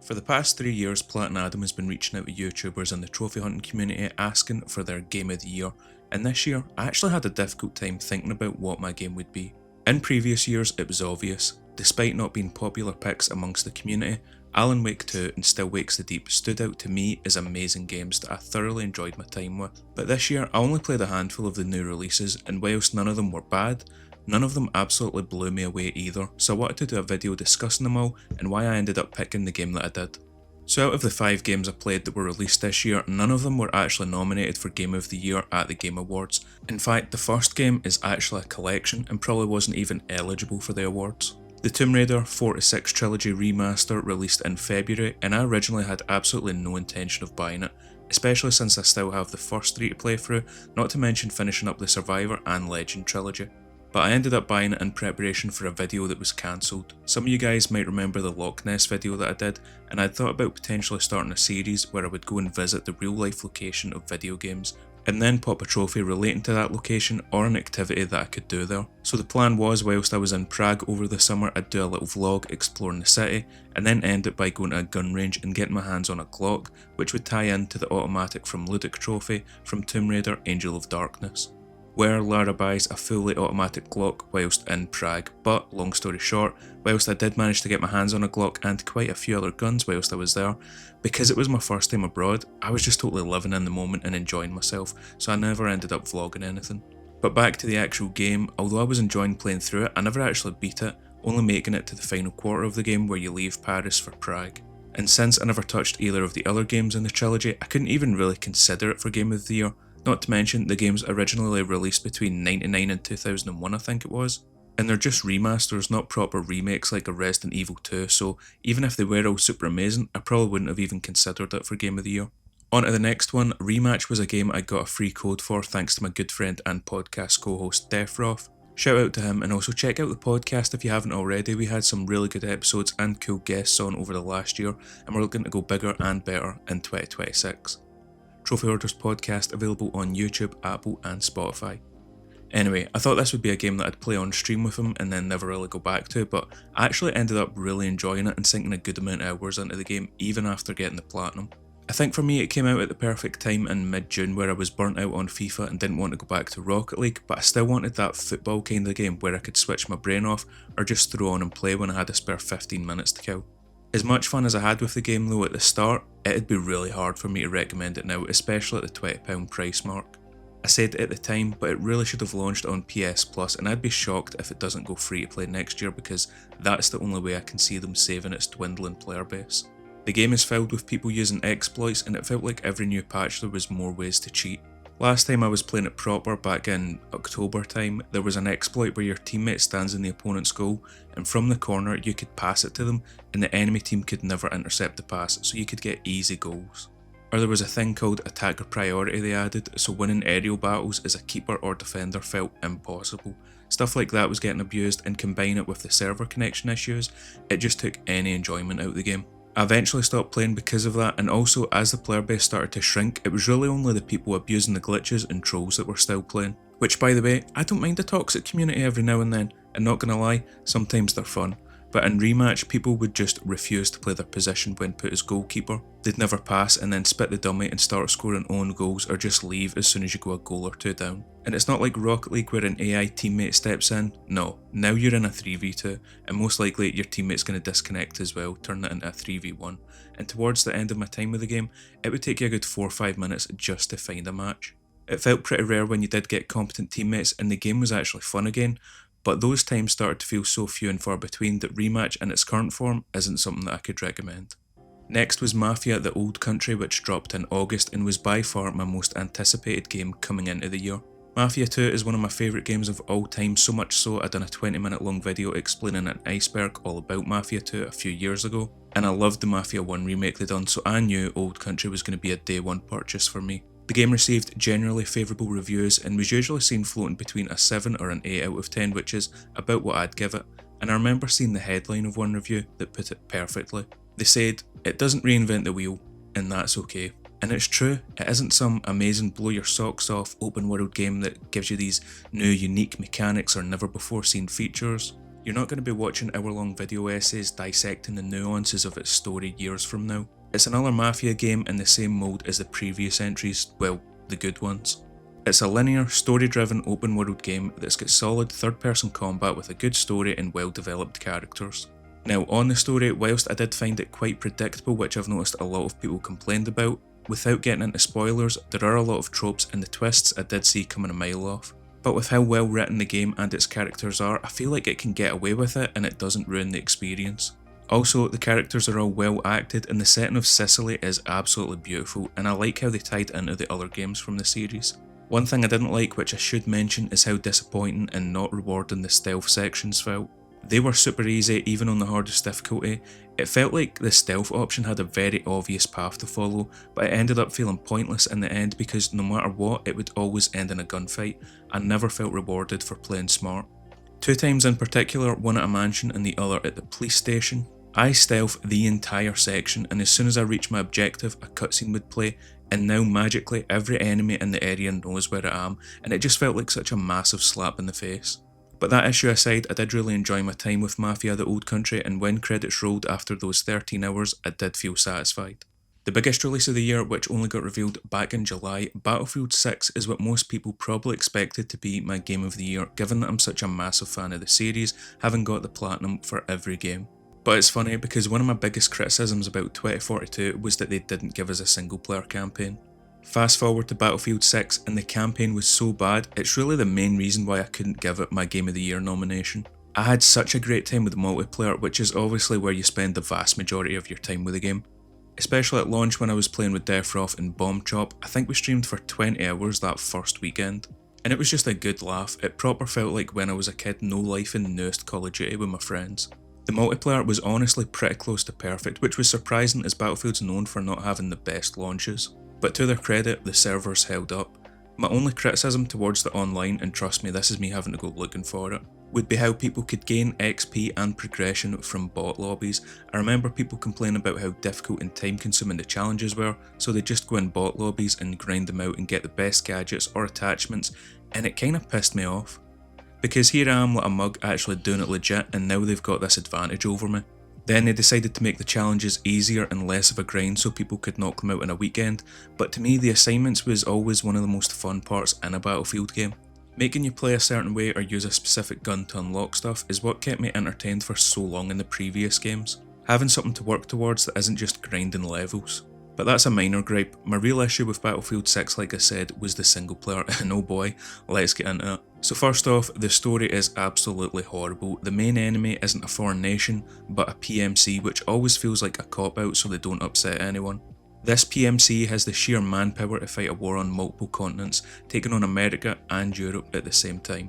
For the past 3 years, Platin Adam has been reaching out to YouTubers in the trophy hunting community asking for their game of the year, and this year I actually had a difficult time thinking about what my game would be. In previous years it was obvious. Despite not being popular picks amongst the community, Alan Wake 2 and Still Wakes the Deep stood out to me as amazing games that I thoroughly enjoyed my time with. But this year I only played a handful of the new releases, and whilst none of them were bad, none of them absolutely blew me away either, so I wanted to do a video discussing them all and why I ended up picking the game that I did. So out of the 5 games I played that were released this year, none of them were actually nominated for Game of the Year at the Game Awards. In fact, the first game is actually a collection and probably wasn't even eligible for the awards. The Tomb Raider 4-6 Trilogy remaster released in February, and I originally had absolutely no intention of buying it, especially since I still have the first 3 to play through, not to mention finishing up the Survivor and Legend trilogy. But I ended up buying it in preparation for a video that was cancelled. Some of you guys might remember the Loch Ness video that I did, and I'd thought about potentially starting a series where I would go and visit the real life location of video games, and then pop a trophy relating to that location or an activity that I could do there. So the plan was, whilst I was in Prague over the summer, I'd do a little vlog exploring the city, and then end it by going to a gun range and getting my hands on a Glock, which would tie into the automatic from Ludic trophy from Tomb Raider Angel of Darkness, where Lara buys a fully automatic Glock whilst in Prague. But long story short, whilst I did manage to get my hands on a Glock and quite a few other guns whilst I was there, because it was my first time abroad, I was just totally living in the moment and enjoying myself, so I never ended up vlogging anything. But back to the actual game, although I was enjoying playing through it, I never actually beat it, only making it to the final quarter of the game where you leave Paris for Prague. And since I never touched either of the other games in the trilogy, I couldn't even really consider it for Game of the Year. Not to mention, the games originally released between 99 and 2001 I think it was, and they're just remasters, not proper remakes like a Resident Evil 2, so even if they were all super amazing, I probably wouldn't have even considered it for Game of the Year. On to the next one. Rematch was a game I got a free code for thanks to my good friend and podcast co-host Defroth. Shout out to him, and also check out the podcast if you haven't already. We had some really good episodes and cool guests on over the last year, and we're looking to go bigger and better in 2026. Trophy Orders podcast available on YouTube, Apple and Spotify. Anyway, I thought this would be a game that I'd play on stream with him and then never really go back to, but I actually ended up really enjoying it and sinking a good amount of hours into the game even after getting the platinum. I think for me it came out at the perfect time in mid-June where I was burnt out on FIFA and didn't want to go back to Rocket League, but I still wanted that football kind of game where I could switch my brain off or just throw on and play when I had a spare 15 minutes to kill. As much fun as I had with the game though at the start, it'd be really hard for me to recommend it now, especially at the £20 price mark. I said it at the time, but it really should have launched on PS Plus, and I'd be shocked if it doesn't go free to play next year because that's the only way I can see them saving its dwindling player base. The game is filled with people using exploits, and it felt like every new patch there was more ways to cheat. Last time I was playing it proper, back in October time, there was an exploit where your teammate stands in the opponent's goal, and from the corner you could pass it to them, and the enemy team could never intercept the pass, so you could get easy goals. Or there was a thing called attacker priority they added, so winning aerial battles as a keeper or defender felt impossible. Stuff like that was getting abused, and combine it with the server connection issues, it just took any enjoyment out of the game. I eventually stopped playing because of that, and also as the player base started to shrink, it was really only the people abusing the glitches and trolls that were still playing. Which, by the way, I don't mind a toxic community every now and then, and not gonna lie, sometimes they're fun. But in Rematch, people would just refuse to play their position when put as goalkeeper. They'd never pass and then spit the dummy and start scoring own goals, or just leave as soon as you go a goal or two down. And it's not like Rocket League where an AI teammate steps in. No, now you're in a 3v2, and most likely your teammate's going to disconnect as well, turning it into a 3v1. And towards the end of my time with the game, it would take you a good 4 or 5 minutes just to find a match. It felt pretty rare when you did get competent teammates and the game was actually fun again, but those times started to feel so few and far between that Rematch in its current form isn't something that I could recommend. Next was Mafia: The Old Country, which dropped in August and was by far my most anticipated game coming into the year. Mafia 2 is one of my favourite games of all time, so much so I done a 20-minute long video explaining an iceberg all about Mafia 2 a few years ago, and I loved the Mafia 1 remake they done, so I knew Old Country was going to be a day one purchase for me. The game received generally favourable reviews and was usually seen floating between a 7 or an 8 out of 10, which is about what I'd give it, and I remember seeing the headline of one review that put it perfectly. They said, "It doesn't reinvent the wheel, and that's okay." And it's true, it isn't some amazing blow your socks off open world game that gives you these new unique mechanics or never before seen features. You're not going to be watching hour-long video essays dissecting the nuances of its story years from now. It's another Mafia game in the same mode as the previous entries, well, the good ones. It's a linear, story-driven open-world game that's got solid third-person combat with a good story and well-developed characters. Now, on the story, whilst I did find it quite predictable, which I've noticed a lot of people complained about, without getting into spoilers, there are a lot of tropes and the twists I did see coming a mile off. But with how well written the game and its characters are, I feel like it can get away with it and it doesn't ruin the experience. Also, the characters are all well acted and the setting of Sicily is absolutely beautiful, and I like how they tied into the other games from the series. One thing I didn't like, which I should mention, is how disappointing and not rewarding the stealth sections felt. They were super easy even on the hardest difficulty. It felt like the stealth option had a very obvious path to follow, but it ended up feeling pointless in the end because no matter what, it would always end in a gunfight. I never felt rewarded for playing smart. 2 times in particular, one at a mansion and the other at the police station. I stealth the entire section, and as soon as I reached my objective, a cutscene would play, and now magically every enemy in the area knows where I am, and it just felt like such a massive slap in the face. But that issue aside, I did really enjoy my time with Mafia the Old Country, and when credits rolled after those 13 hours, I did feel satisfied. The biggest release of the year, which only got revealed back in July, Battlefield 6 is what most people probably expected to be my game of the year, given that I'm such a massive fan of the series, having got the platinum for every game. But it's funny because one of my biggest criticisms about 2042 was that they didn't give us a single player campaign. Fast forward to Battlefield 6 and the campaign was so bad, it's really the main reason why I couldn't give it my Game of the Year nomination. I had such a great time with the multiplayer, which is obviously where you spend the vast majority of your time with the game. Especially at launch when I was playing with Defroth and Bomb Chop, I think we streamed for 20 hours that first weekend. And it was just a good laugh, it proper felt like when I was a kid no life in the newest Call of Duty with my friends. The multiplayer was honestly pretty close to perfect, which was surprising as Battlefield's known for not having the best launches. But to their credit, the servers held up. My only criticism towards the online, and trust me this is me having to go looking for it, would be how people could gain XP and progression from bot lobbies. I remember people complaining about how difficult and time consuming the challenges were, so they'd just go in bot lobbies and grind them out and get the best gadgets or attachments, and it kinda pissed me off. Because here I am like a mug actually doing it legit, and now they've got this advantage over me. Then they decided to make the challenges easier and less of a grind so people could knock them out in a weekend, but to me the assignments was always one of the most fun parts in a Battlefield game. Making you play a certain way or use a specific gun to unlock stuff is what kept me entertained for so long in the previous games. Having something to work towards that isn't just grinding levels. But that's a minor gripe. My real issue with Battlefield 6, like I said, was the single player, and oh boy, let's get into it. So first off, the story is absolutely horrible. The main enemy isn't a foreign nation, but a PMC, which always feels like a cop-out so they don't upset anyone. This PMC has the sheer manpower to fight a war on multiple continents, taking on America and Europe at the same time.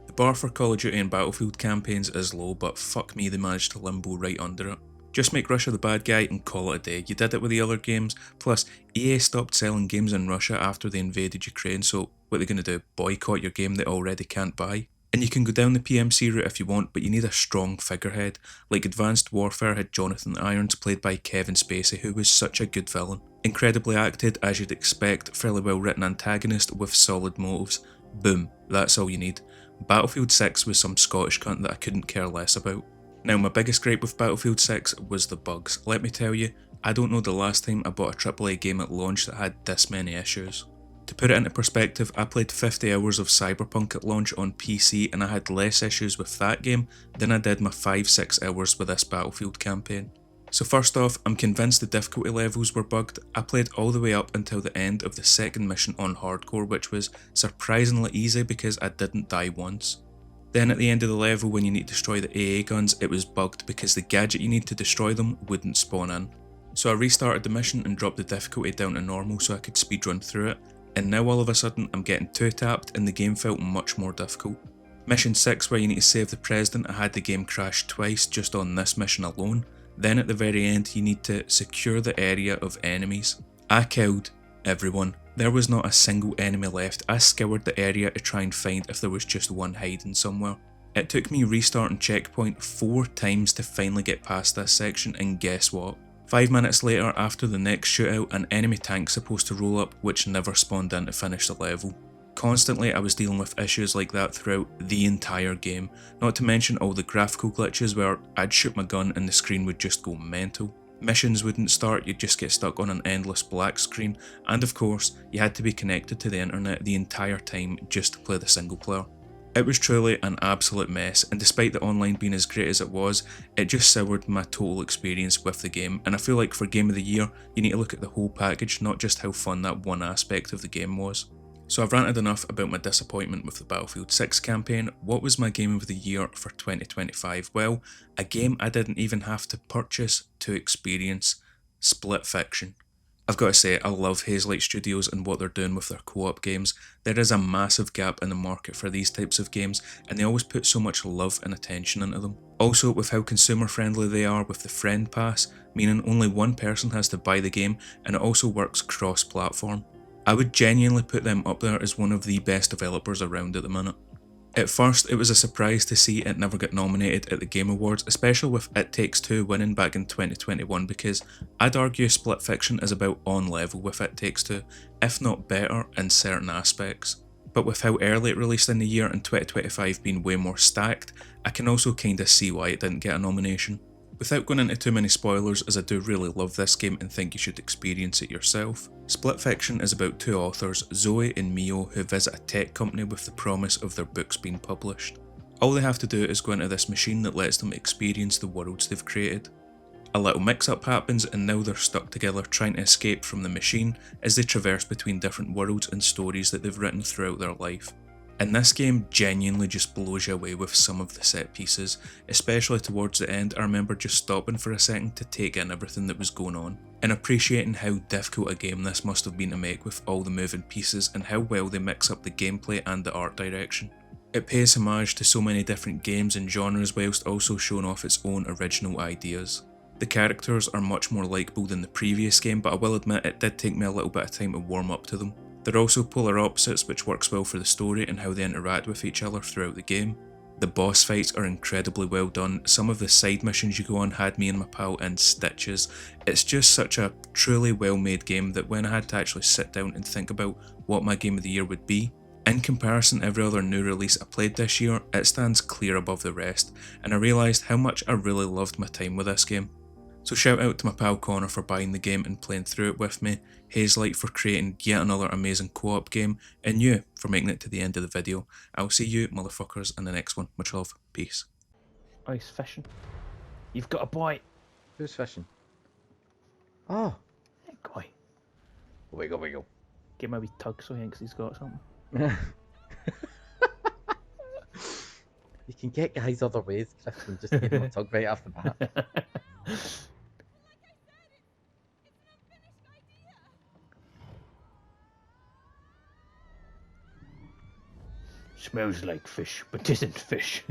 The bar for Call of Duty and Battlefield campaigns is low, but fuck me, they managed to limbo right under it. Just make Russia the bad guy and call it a day. You did it with the other games, plus EA stopped selling games in Russia after they invaded Ukraine, so what are they going to do, boycott your game they already can't buy? And you can go down the PMC route if you want, but you need a strong figurehead. Like Advanced Warfare had Jonathan Irons played by Kevin Spacey, who was such a good villain. Incredibly acted, as you'd expect, fairly well written antagonist with solid motives. Boom, that's all you need. Battlefield 6 was some Scottish cunt that I couldn't care less about. Now my biggest gripe with Battlefield 6 was the bugs. Let me tell you, I don't know the last time I bought a AAA game at launch that had this many issues. To put it into perspective, I played 50 hours of Cyberpunk at launch on PC and I had less issues with that game than I did my 5-6 hours with this Battlefield campaign. So first off, I'm convinced the difficulty levels were bugged. I played all the way up until the end of the second mission on hardcore, which was surprisingly easy because I didn't die once. Then at the end of the level when you need to destroy the AA guns, it was bugged because the gadget you need to destroy them wouldn't spawn in. So I restarted the mission and dropped the difficulty down to normal so I could speedrun through it, and now all of a sudden I'm getting 2-tapped and the game felt much more difficult. Mission 6 where you need to save the president, I had the game crash twice just on this mission alone. Then at the very end you need to secure the area of enemies. I killed everyone. There was not a single enemy left. I scoured the area to try and find if there was just one hiding somewhere. It took me restarting checkpoint 4 times to finally get past this section, and guess what? 5 minutes later, after the next shootout, an enemy tank's supposed to roll up which never spawned in to finish the level. Constantly I was dealing with issues like that throughout the entire game, not to mention all the graphical glitches where I'd shoot my gun and the screen would just go mental. Missions wouldn't start, you'd just get stuck on an endless black screen, and of course, you had to be connected to the internet the entire time just to play the single player. It was truly an absolute mess, and despite the online being as great as it was, it just soured my total experience with the game, and I feel like for Game of the Year, you need to look at the whole package, not just how fun that one aspect of the game was. So I've ranted enough about my disappointment with the Battlefield 6 campaign. What was my Game of the Year for 2025? Well, a game I didn't even have to purchase to experience: Split Fiction. I've got to say, I love Hazelight Studios and what they're doing with their co-op games. There is a massive gap in the market for these types of games, and they always put so much love and attention into them. Also, with how consumer friendly they are with the Friend Pass, meaning only one person has to buy the game, and it also works cross-platform. I would genuinely put them up there as one of the best developers around at the minute. At first, it was a surprise to see it never get nominated at the Game Awards, especially with It Takes Two winning back in 2021, because I'd argue Split Fiction is about on level with It Takes Two, if not better in certain aspects. But with how early it released in the year and 2025 being way more stacked, I can also kinda see why it didn't get a nomination. Without going into too many spoilers, as I do really love this game and think you should experience it yourself, Split Fiction is about two authors, Zoe and Mio, who visit a tech company with the promise of their books being published. All they have to do is go into this machine that lets them experience the worlds they've created. A little mix-up happens and now they're stuck together trying to escape from the machine as they traverse between different worlds and stories that they've written throughout their life. And this game genuinely just blows you away with some of the set pieces, especially towards the end. I remember just stopping for a second to take in everything that was going on, and appreciating how difficult a game this must have been to make with all the moving pieces and how well they mix up the gameplay and the art direction. It pays homage to so many different games and genres whilst also showing off its own original ideas. The characters are much more likeable than the previous game, but I will admit it did take me a little bit of time to warm up to them. They're also polar opposites, which works well for the story and how they interact with each other throughout the game. The boss fights are incredibly well done. Some of the side missions you go on had me and my pal in stitches. It's just such a truly well made game that when I had to actually sit down and think about what my Game of the Year would be, in comparison to every other new release I played this year, it stands clear above the rest, and I realised how much I really loved my time with this game. So shout out to my pal Connor for buying the game and playing through it with me, Hazelight for creating yet another amazing co-op game, and you for making it to the end of the video. I'll see you motherfuckers in the next one. Much love. Peace. Oh, he's fishing. You've got a bite. Who's fishing? Oh. Hey, boy. Wiggle, wiggle. Give him a wee tug so he thinks he's got something. You can get guys other ways, Chris, and just give them a tug right off the bat. Smells like fish, but isn't fish.